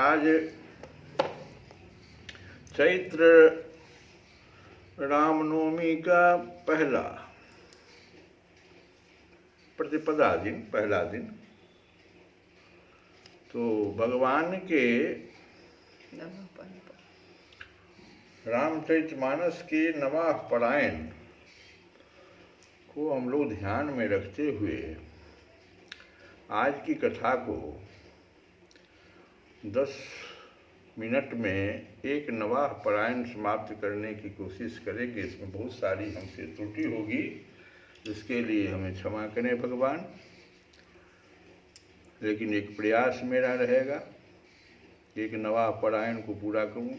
आज चैत्र रामनवमी का पहला प्रतिपदा दिन, पहला दिन, तो भगवान के रामचरितमानस के नवाह पारायण को हम लोग ध्यान में रखते हुए आज की कथा को 10 मिनट में एक नवाह परायण समाप्त करने की कोशिश करेंगे। इसमें बहुत सारी हमसे त्रुटि होगी, इसके लिए हमें क्षमा करें भगवान, लेकिन एक प्रयास मेरा रहेगा एक नवाह परायण को पूरा करूं।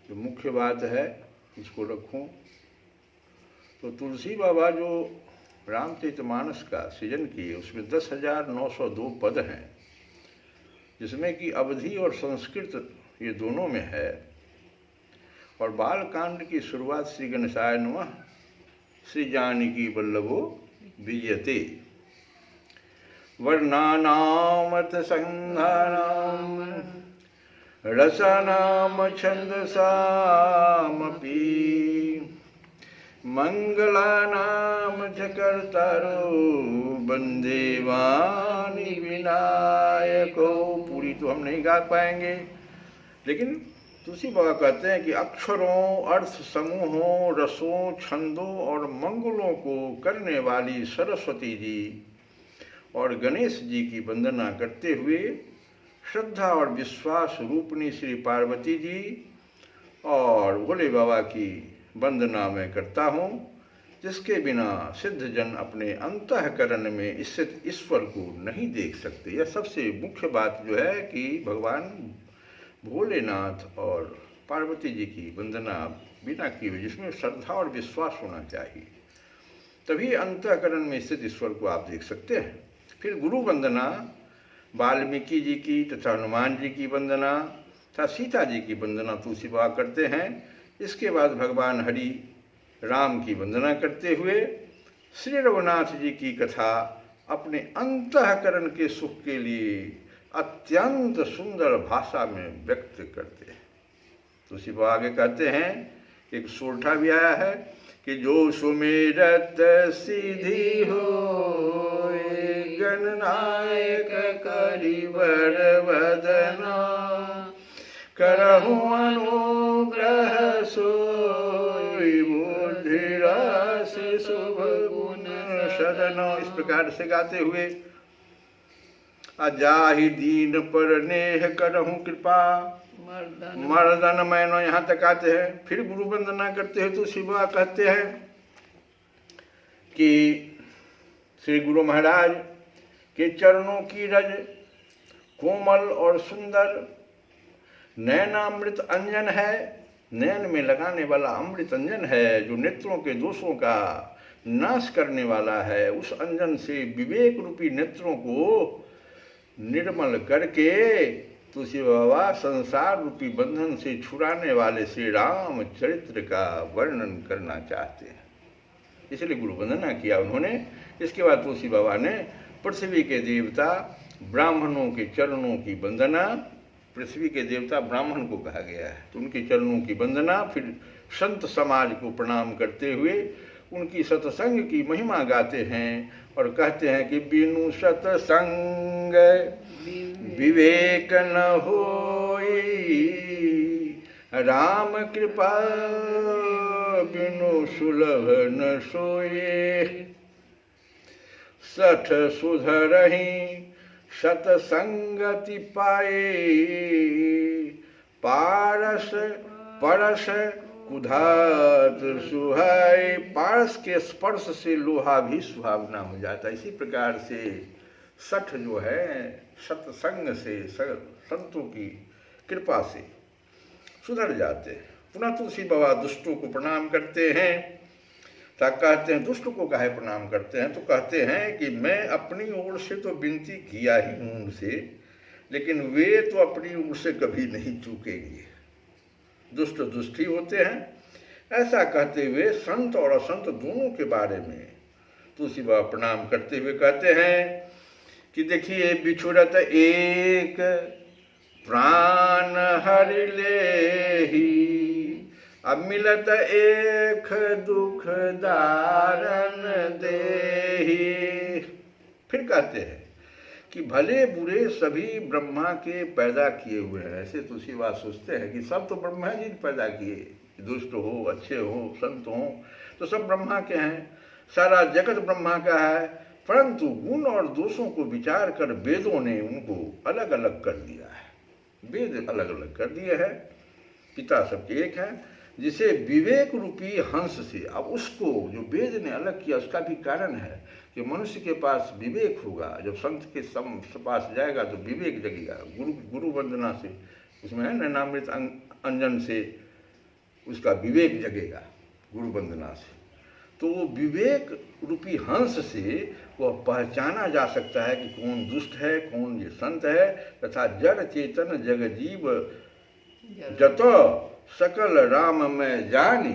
जो मुख्य बात है इसको रखूं। तो तुलसी बाबा जो रामचरितमानस का सृजन किए उसमें 10,902 पद हैं, जिसमें कि अवधि और संस्कृत ये दोनों में है। और बालकांड की शुरुआत श्री गणेशाय नमः श्री जानकी वल्लभो विजयते वर्णानामथ संधानाम रसनाम छंदसामपि मंगलानाम च कर्तारो वंदे वाणी विनायको। पूरी तो हम नहीं गा पाएंगे, लेकिन तुलसी बाबा कहते हैं कि अक्षरों, अर्थ समूहों, रसों, छंदों और मंगलों को करने वाली सरस्वती जी और गणेश जी की वंदना करते हुए श्रद्धा और विश्वास रूपनी श्री पार्वती जी और भोले बाबा की वंदना मैं करता हूँ, जिसके बिना सिद्ध जन अपने अंतःकरण में स्थित ईश्वर को नहीं देख सकते। यह सबसे मुख्य बात जो है कि भगवान भोलेनाथ और पार्वती जी की वंदना बिना किए, जिसमें श्रद्धा और विश्वास होना चाहिए, तभी अंतःकरण में स्थित ईश्वर को आप देख सकते हैं। फिर गुरु वंदना वाल्मीकि जी की तथा हनुमान जी की वंदना तथा सीता जी की वंदना तुलसी बाबा करते हैं। इसके बाद भगवान हरि राम की वंदना करते हुए श्री रघुनाथ जी की कथा अपने अंतःकरण के सुख के लिए अत्यंत सुंदर भाषा में व्यक्त करते हैं। तुलसी बाबा आगे कहते हैं, एक सोरठा भी आया है कि जो सुमेरत सिद्धि हो गणनायक करिवर वदना करहु अनुग्रह सोई बुद्धि रस शुभ गुण सदन। इस प्रकार से गाते हुए अजाहि दीन पर नेह करहु कृपा मर्दन मैनो, यहाँ तक आते हैं। फिर गुरु वंदना करते हैं तो शिवा कहते हैं कि श्री गुरु महाराज के चरणों की रज कोमल और सुंदर, नैनामृत अंजन है, नैन में लगाने वाला अमृत अंजन है, जो नेत्रों के दोषों का नाश करने वाला है। उस अंजन से विवेक रूपी नेत्रों को निर्मल करके तुलसी बाबा संसार रूपी बंधन से छुड़ाने वाले श्री राम चरित्र का वर्णन करना चाहते हैं, इसलिए गुरु वंदना किया उन्होंने। इसके बाद तुलसी बाबा ने पृथ्वी के देवता ब्राह्मणों के चरणों की वंदना, पृथ्वी के देवता ब्राह्मण को कहा गया है, तो उनके चरणों की वंदना। फिर संत समाज को प्रणाम करते हुए उनकी सत्संग की महिमा गाते हैं और कहते हैं कि बिनु सत्संग विवेक न होई, राम कृपा बिनु सुलभ न सोए, सठ सुधरहि सतसंगति पाए, पारस परस कुधात सुहाय। पारस के स्पर्श से लोहा भी सुहावना हो जाता है। इसी प्रकार से सठ जो है सत्संग से, संतों की कृपा से सुधर जाते हैं। पुनः तुलसी बाबा दुष्टों को प्रणाम करते हैं। कहते हैं दुष्ट को काहे प्रणाम करते हैं, तो कहते हैं कि मैं अपनी ओर से तो विनती किया ही हूँ उनसे, लेकिन वे तो अपनी ओर से कभी नहीं चूकेंगे। दुष्ट दुष्ट ही होते हैं। ऐसा कहते हुए संत और असंत दोनों के बारे में तुलसी बाबा प्रणाम करते हुए कहते हैं कि देखिए, बिछुड़त एक प्राण हरि लेहि, अब मिलत एक दुख दारन देहि। फिर कहते हैं कि भले बुरे सभी ब्रह्मा के पैदा किए हुए हैं। ऐसे तुलसी बाबा सोचते हैं कि सब तो ब्रह्मा जी ने पैदा किए, दुष्ट हो, अच्छे हो, संत हो, तो सब ब्रह्मा के हैं। सारा जगत ब्रह्मा का है, परंतु गुण और दोषों को विचार कर वेदों ने उनको अलग अलग कर दिया है। वेद अलग अलग कर दिए हैं, पिता सबके एक है, जिसे विवेक रूपी हंस से, अब उसको जो वेद ने अलग किया उसका भी कारण है कि मनुष्य के पास विवेक होगा, जब संत के पास जाएगा तो विवेक जगेगा। गुरु वंदना से, उसमें है नैनामृत अंजन से उसका विवेक जगेगा गुरु वंदना से। तो वो विवेक रूपी हंस से वह पहचाना जा सकता है कि कौन दुष्ट है, कौन ये संत है, तथा जड़ चेतन जग जीव जत सकल राम में जानी,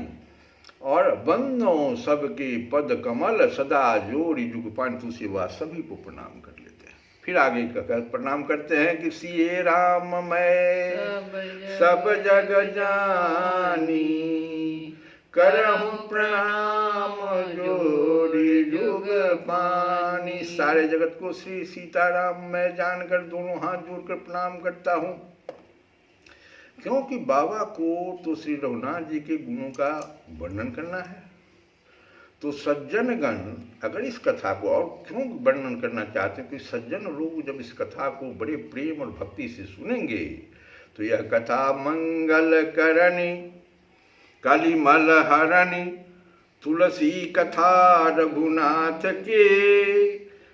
और बंदों सबके पद कमल सदा जोड़ी जुगपान। तुलसी वह सभी को प्रणाम कर लेते हैं। फिर आगे प्रणाम करते हैं कि सिए राम मैं सब जग जानी, करहूं प्रणाम जोड़ी जुग पानी। सारे जगत को श्री सीताराम मैं जानकर दोनों हाथ जोड़कर प्रणाम करता हूँ, क्योंकि बाबा को तो श्री रघुनाथ जी के गुणों का वर्णन करना है। तो सज्जन गण अगर इस कथा को और क्यों वर्णन करना चाहते हैं कि सज्जन लोग जब इस कथा को बड़े प्रेम और भक्ति से सुनेंगे तो यह कथा मंगल करनी कलिमल हरणी, तुलसी कथा रघुनाथ के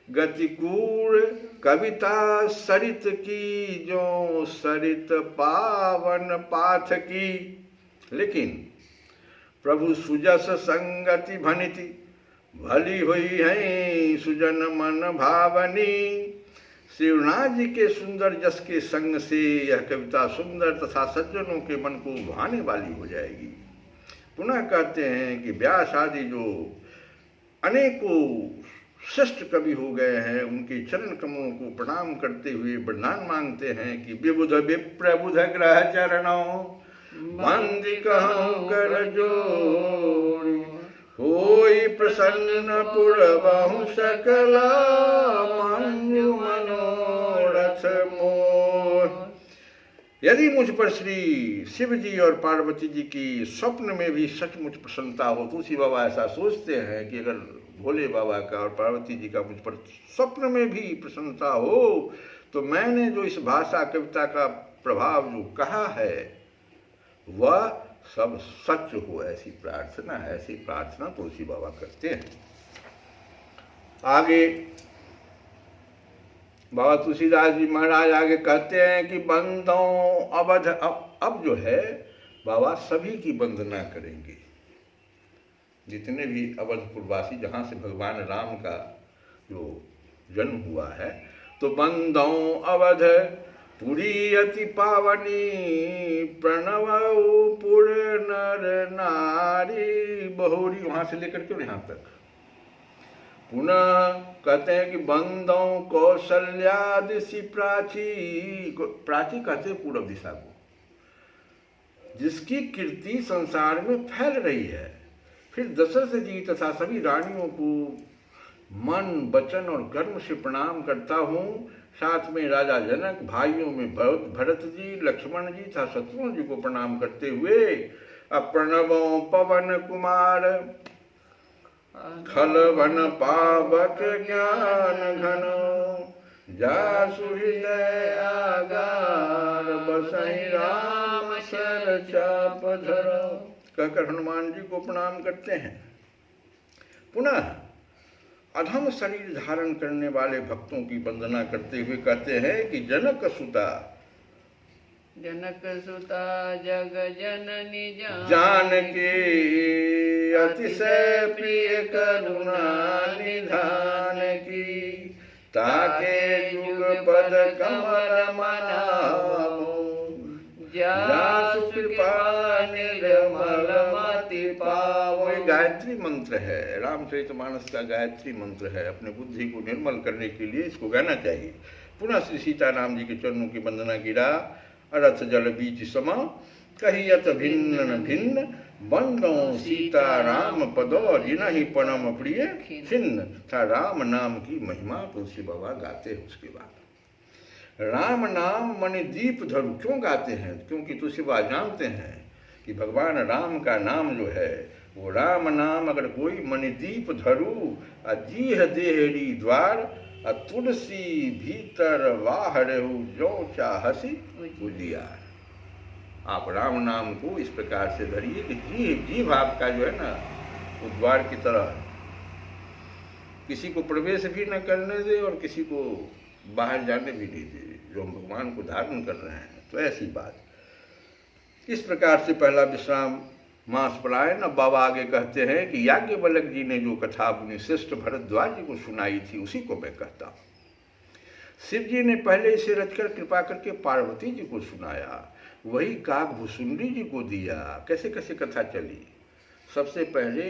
गतिकूर कविता सरित की, जो सरित पावन पाथ की। लेकिन प्रभु सुजस संगति भनिति, भली हुई है सुजन मन भावनी। शिवनाथ जी के सुंदर जस के संग से यह कविता सुंदर तथा सज्जनों के मन को भाने वाली हो जाएगी। पुनः कहते हैं कि व्यास आदि जो अनेकों श्रेष्ठ कवि हो गए हैं, उनके चरण कमलों को प्रणाम करते हुए वरदान मांगते हैं कि विबुध विप्रबुध ग्रह चरणों वंदि कहूं कर जोड़, होई प्रसन्न पुरबहु सकला मंजु मनोरथ मोर। यदि मुझ पर श्री शिव जी और पार्वती जी की स्वप्न में भी सचमुच प्रसन्नता हो, तुलसी बाबा ऐसा सोचते हैं कि अगर भोले बाबा का और पार्वती जी का मुझ पर स्वप्न में भी प्रसन्नता हो तो मैंने जो इस भाषा कविता का प्रभाव जो कहा है वह सब सच हो, ऐसी प्रार्थना तुलसी बाबा करते हैं। आगे बाबा तुलसीदास जी महाराज आगे कहते हैं कि बंदों अवध, अब जो है बाबा सभी की वंदना करेंगे, जितने भी अवधपुरवासी जहाँ से भगवान राम का जो जन्म हुआ है। तो बंदों अवध पुरी अति पावनी, प्रणव पुर नर नारी। बहुरी वहाँ से लेकर के यहाँ तक पुनः कहते हैं कि बंदों कौशल्या दिशि प्राची, प्राची कहते हैं पूर्व दिशा को, जिसकी कीर्ति संसार में फैल रही है। फिर दशरथ जी तथा सभी रानियों को मन वचन और कर्म से प्रणाम करता हूँ। साथ में राजा जनक, भाइयों में भरत जी, लक्ष्मण जी तथा शत्रुघ्न जी को प्रणाम करते हुए अप्रणवों पवन कुमार, खल वन पावक ज्ञान घन, जासु हृदय आगार, बसहि राम शर चाप धरो, कहकर हनुमान जी को प्रणाम करते हैं। पुनः अधम शरीर धारण करने वाले भक्तों की वंदना करते हुए कहते हैं कि जनक सुता जग जननी जानकी, अतिशय प्रिय करुणा निधान की, ताके युग पद कमल मनावो, जासु कृपा निर्मल मति पावो। गायत्री मंत्र है, रामचरितमानस का गायत्री मंत्र है। अपने बुद्धि को निर्मल करने के लिए इसको गाना चाहिए। पुनः श्री सीताराम जी के चरणों की वंदना गिरा, अरथ जल बीच समा, कहियत भिन्न भिन्न, बंदों सीता राम पदो, जिनहि परम प्रिय छिन्न। था राम नाम की महिमा तुलसी बाबा गाते हैं। उसके बाद राम नाम मणि दीप धरु क्यों गाते हैं? क्योंकि तुलसी बाबा जानते हैं कि भगवान राम का नाम जो है वो राम नाम अगर कोई मणिदीप धरू, जीह देहरी द्वार, तुलसी भीतर वाहरहु, जो चाहसी उजियार। आप राम नाम को इस प्रकार से धरिए कि जीभ आपका जो है ना वो द्वार की तरह, किसी को प्रवेश भी न करने दे और किसी को बाहर जाने भी नहीं दे, जो हम भगवान को धारण कर रहे हैं। तो ऐसी बात, इस प्रकार से पहला विश्राम मास परायण। अब बाबा आगे कहते हैं कि याज्ञवल्क्य जी ने जो कथा अपने श्रेष्ठ भरद्वाज जी को सुनाई थी उसी को मैं कहता हूँ। शिव जी ने पहले इसे रचकर कृपा करके पार्वती जी को सुनाया, वही काक भुसुंडी जी को दिया। कैसे कैसे कथा चली। सबसे पहले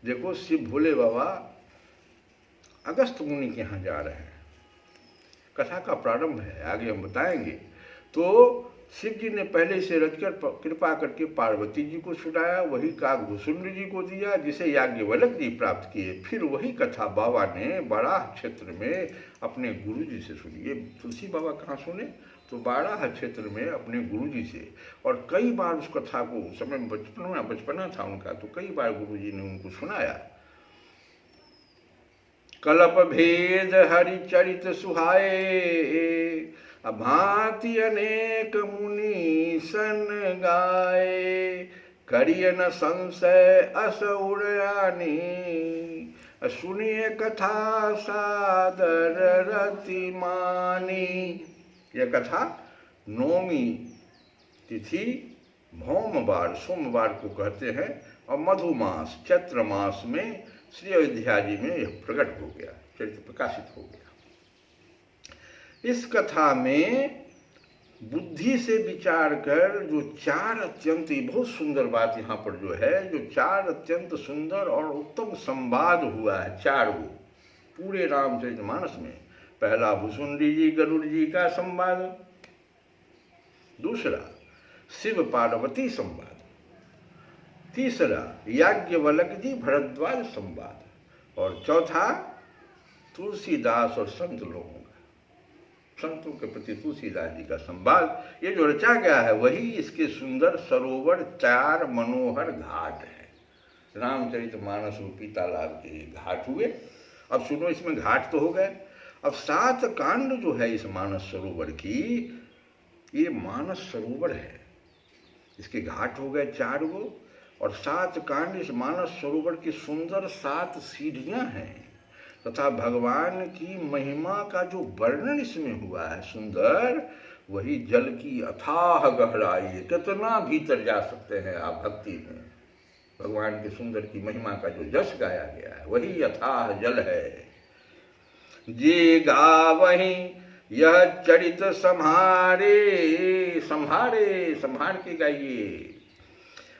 देखो, शिव भोले बाबा अगस्त मुनि के यहाँ जा रहे हैं, कथा का प्रारंभ है, आगे हम बताएंगे। तो शिव जी ने पहले से रचकर कृपा करके पार्वती जी को सुनाया, वही काक भुसुंडी जी को दिया, जिसे याज्ञवल्क्य जी प्राप्त किए। फिर वही कथा बाबा ने बराह क्षेत्र में अपने गुरु जी से सुनी। ये तुलसी बाबा कहाँ सुने? तो बराह क्षेत्र में अपने गुरु जी से। और कई बार उस कथा को, उस समय बचपना था उनका, तो कई बार गुरु जी ने उनको सुनाया। कल्प भेद हरिचरित सुहाए, भांति अनेक मुनि सन गाए, करिय न संशय अस उड़ानी, सुनिए कथा सादर रति मानी। यह कथा नौमी तिथि भौमवार सोमवार को कहते हैं, और मधुमास चैत्र मास में श्री अयोध्या जी में यह प्रकट हो गया, चरित्र प्रकाशित हो गया। इस कथा में बुद्धि से विचार कर जो चार अत्यंत, बहुत सुंदर बात यहाँ पर जो है, जो चार अत्यंत सुंदर और उत्तम संवाद हुआ है, चार वो पूरे रामचरितमानस में। पहला भुसुंडी जी गरुड़ जी का संवाद, दूसरा शिव पार्वती संवाद, तीसरा याज्ञवल्क्य जी भरद्वाज संवाद, और चौथा तुलसीदास और संत लोगों का, संतों के प्रति तुलसीदास जी का संवाद। ये जो रचा गया है वही इसके सुंदर सरोवर, चार मनोहर घाट है। रामचरितमानस रूपी तालाब के घाट हुए। अब सुनो, इसमें घाट तो हो गए, अब 7 कांड जो है इस मानस सरोवर की, ये मानस सरोवर है, इसके घाट हो गए 4 गो, और 7 कांड इस मानस सरोवर की सुंदर 7 सीढ़ियां हैं, तथा भगवान की महिमा का जो वर्णन इसमें हुआ है सुंदर, वही जल की अथाह गहराई। कितना भीतर जा सकते हैं आप भक्ति में, भगवान के सुंदर की महिमा का जो जस गाया गया है वही अथाह जल है। जे गावहीं यह चरित संहारे, संहारे संहार के गाइए,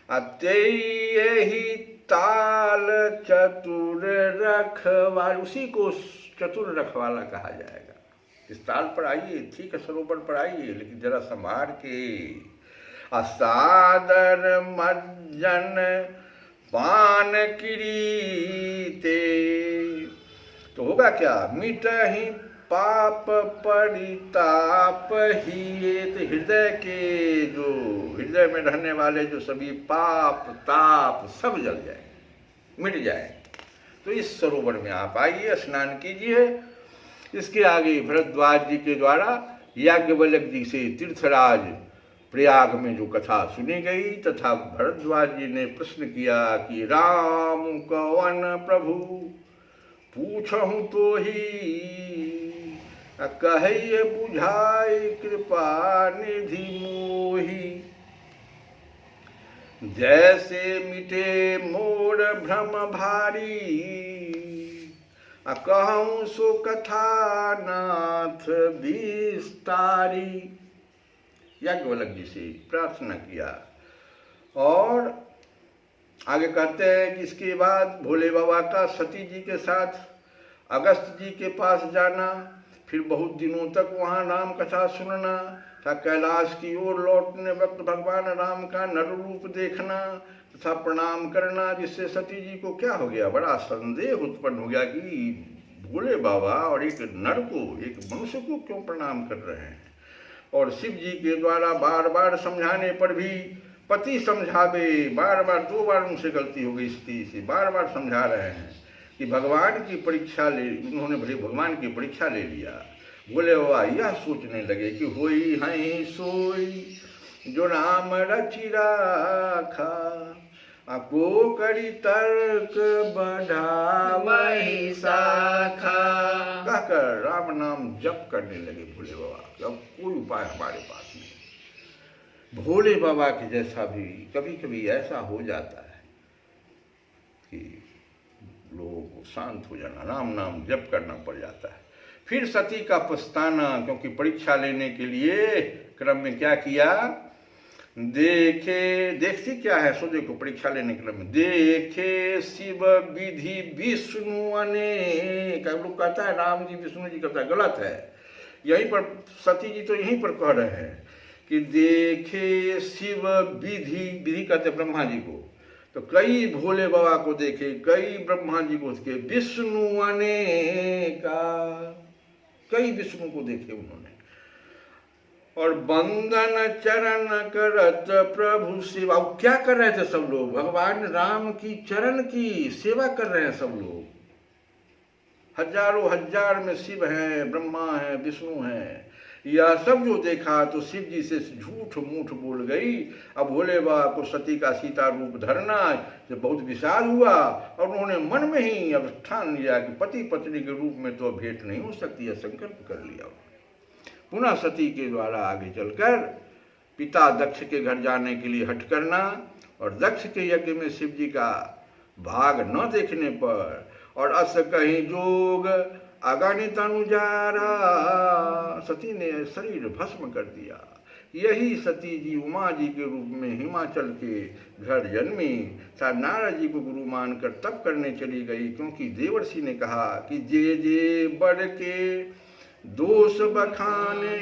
अत्यहि ताल चतुर रखवाल, उसी को चतुर रखवाला कहा जाएगा। इस ताल पर आइए, ठीक है, सरोवर पर आइए, लेकिन जरा संभार के। असादर मज्जन पान किरीते, तो होगा क्या? मिटहि पाप परिताप ही, तो हृदय के जो हृदय में रहने वाले जो सभी पाप ताप सब जल जाए, मिट जाए। तो इस सरोवर में आप आइए, स्नान कीजिए। इसके आगे भरद्वाज जी के द्वारा याज्ञवल्क्य जी से तीर्थराज प्रयाग में जो कथा सुनी गई, तथा भरद्वाज जी ने प्रश्न किया कि राम कवन प्रभु पूछहु तो ही, कहिए बुझाई कृपा निधि मोही, जैसे मिटे मोर भ्रम भारी, कहूँ सो कथा नाथ विस्तारी। याज्ञवल्क्य जी से प्रार्थना किया। और आगे कहते हैं कि इसके बाद भोले बाबा का सती जी के साथ अगस्त जी के पास जाना, फिर बहुत दिनों तक वहाँ राम कथा सुनना, तथा कैलाश की ओर लौटने वक्त भगवान राम का नर रूप देखना तथा प्रणाम करना, जिससे सती जी को क्या हो गया, बड़ा संदेह उत्पन्न हो गया कि भोले बाबा और एक नर को, एक मनुष्य को क्यों प्रणाम कर रहे हैं। और शिव जी के द्वारा बार बार समझाने पर भी पति समझावे, बार बार 2 बार उनसे गलती हो गई, स्त्री से बार बार समझा रहे हैं कि भगवान की परीक्षा ले, उन्होंने भगवान की परीक्षा ले लिया। बोले बाबा यह सोचने लगे कि होई हैं सोई जो राम रचि राखा, को करी तर्क बढ़ावहि शाखा। कहकर राम नाम जप करने लगे भोले बाबा कि अब कोई उपाय हमारे पास नहीं। भोले बाबा के जैसा भी कभी कभी ऐसा हो जाता है कि लोग शांत हो जाना, राम नाम जप करना पड़ जाता है। फिर सती का पछताना, क्योंकि परीक्षा लेने के लिए क्रम में क्या किया, देखती क्या है सोचे को परीक्षा लेने के क्रम में, देखे शिव विधि विष्णु अनेक। लोग कहता है राम जी विष्णु जी कहता है, गलत है। यहीं पर सती जी तो यहीं पर कह रहे हैं कि देखे शिव विधि, विधि कहते ब्रह्मा जी को, तो कई भोले बाबा को देखे, कई ब्रह्मा जी को देखे, विष्णु अनेका, कई विष्णु को देखे उन्होंने। और बंदन चरण करत प्रभु सेवा। क्या कर रहे थे सब लोग, भगवान राम की चरण की सेवा कर रहे हैं सब लोग। हजारों हजार में शिव हैं, ब्रह्मा हैं, विष्णु हैं। यह सब जो देखा तो शिव जी से झूठ मूठ बोल गई। अब भोले बाबा को सती का सीता रूप धरना से बहुत विषाद हुआ और उन्होंने मन में ही अब ठान लिया कि पति पत्नी के रूप में तो भेंट नहीं हो सकती है, संकल्प कर लिया। पुनः सती के द्वारा आगे चलकर पिता दक्ष के घर जाने के लिए हट करना और दक्ष के यज्ञ में शिव जी का भाग न देखने पर और अस कहीं जोग अगणित अनुजारा, सती ने शरीर भस्म कर दिया। यही सती जी उमा जी के रूप में हिमाचल के घर जन्मी, नारद जी को गुरु मानकर तप करने चली गई, क्योंकि देवर्षि ने कहा कि जे जे बढ़ के दोष बखाने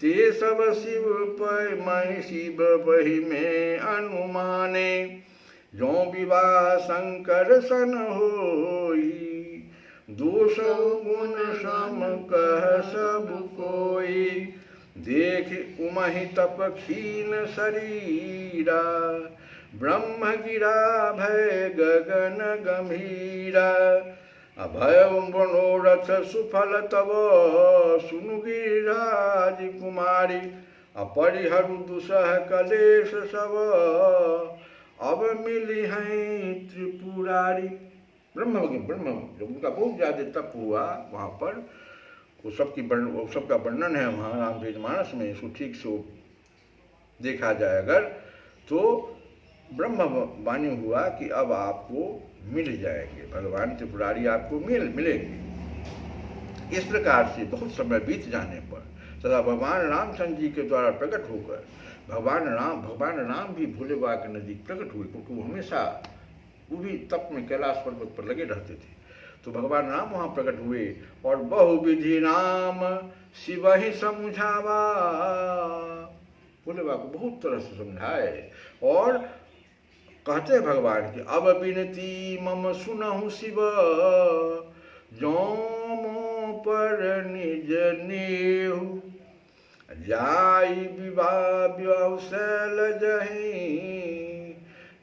ते सब शिव पै मैं शिव बहि में अनुमाने, जो विवाह शंकर सन होई दोष गुण सम कह सब कोई, देख उमहि तप खीन शरीरा ब्रह्म गिरा भय गगन गंभीरा, अभय मनोरथ सुफल तब सुनु गिरिराज कुमारी, अपरिहरु दुसह कलेश सब अब मिली हैं त्रिपुरारी। ब्रह्म जब उनका बहुत ज्यादा तप हुआ वहाँ पर, वो सबका वर्णन है वहाँ रामचरितमानस में, इसको ठीक से देखा जाए अगर तो ब्रह्म वाणी हुआ कि अब आपको मिल जाएंगे, भगवान त्रिपुरारी आपको मिलेंगे। इस प्रकार से बहुत समय बीत जाने पर सदा भगवान रामचंद्र जी के द्वारा प्रकट होकर भगवान राम भी भोले बाबा के नजदीक प्रकट हुए, क्योंकि वो हमेशा वो भी तप में कैलाश पर्वत पर लगे रहते थे। तो भगवान राम वहाँ प्रकट हुए और बहुविधि राम शिव ही समझावा, भोले बाबा को बहुत तरह से समझाए और कहते भगवान कि अब बिनती मम सुनहु शिव, जोमो पर निज नेहु, जाई विवाह शैल जहीं,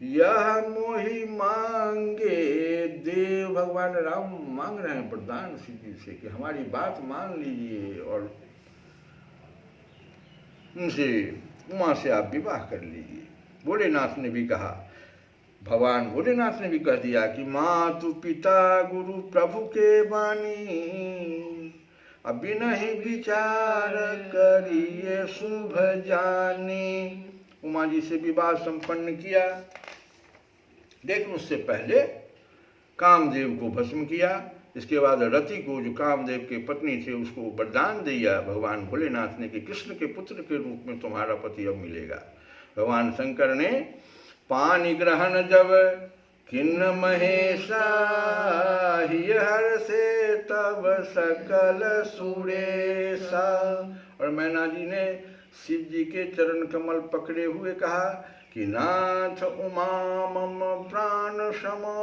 यह मोहि मांगे देव। भगवान राम मांग रहे हैं प्रदान शिव से कि हमारी बात मान लीजिए और उनसे उमा से आप विवाह कर लीजिए। भोलेनाथ ने भी कहा, भगवान भोलेनाथ ने भी कह दिया कि मातु पिता गुरु प्रभु के वाणी, अभी नहीं विचार करिए शुभ जानी। उमा जी से विवाह संपन्न किया, लेकिन उससे पहले कामदेव को भस्म किया। इसके बाद रति को, जो कामदेव के पत्नी थे, उसको वरदान दिया भगवान भोलेनाथ ने कि कृष्ण के पुत्र के रूप में तुम्हारा पति अब मिलेगा। भगवान शंकर ने पानी ग्रहण जब किन्न महेशा, हर से तब सकल सुरेशा। और मैना जी ने शिव जी के चरण कमल पकड़े हुए कहा कि नाथ उमा मम प्राण समो,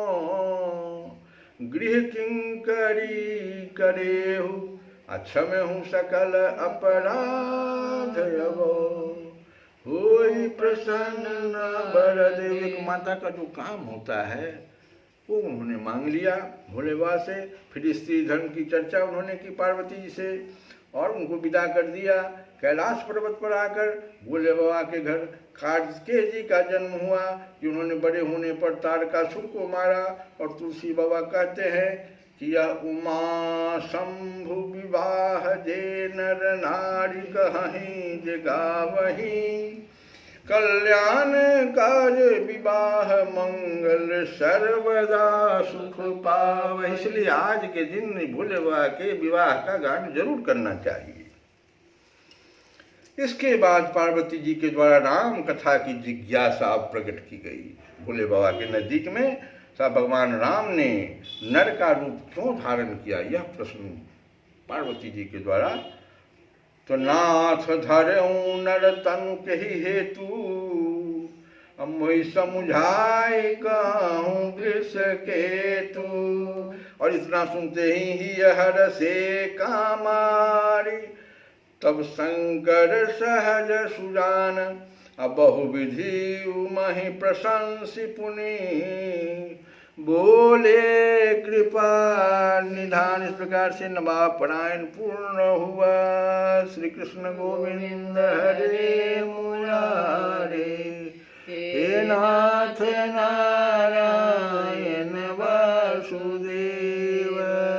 गृह किंकरी करेहु, अक्षम हूँ सकल अपराध अबो। होई प्रसन्न बरदेव। एक माता का जो काम होता है वो उन्होंने मांग लिया भोले बाबा से। फिर स्त्री धर्म की चर्चा उन्होंने की पार्वती जी से और उनको विदा कर दिया। कैलाश पर्वत पर आकर भोले बाबा के घर कार्तिकेय जी का जन्म हुआ कि उन्होंने बड़े होने पर तारकासुर को मारा। और तुलसी बाबा कहते हैं कि यह उमा शंभु विवाह जे नर नारी कहीं जगावही, कल्याण कार्य विवाह मंगल सर्वदा सुख पाव। इसलिए आज के दिन भोले बाबा के विवाह का गान जरूर करना चाहिए। इसके बाद पार्वती जी के द्वारा राम कथा की जिज्ञासा प्रकट की गई। भोले बाबा के नजदीक में सब भगवान राम ने नर का रूप क्यों धारण किया, यह प्रश्न पार्वती जी के द्वारा। तो नाथ धरऊं नर तनु कही हेतु, मोहि समुझाए कहूँ वृष केतु। और इतना सुनते ही हर से कामारी, तब शंकर सहज सुजान, बहुविधि उमहि प्रशंसि पुनि, बोले कृपा निधान। इस प्रकार से नवाब परायण पूर्ण हुआ। श्री कृष्ण गोविंद हरे मुरारे, हे नाथ ना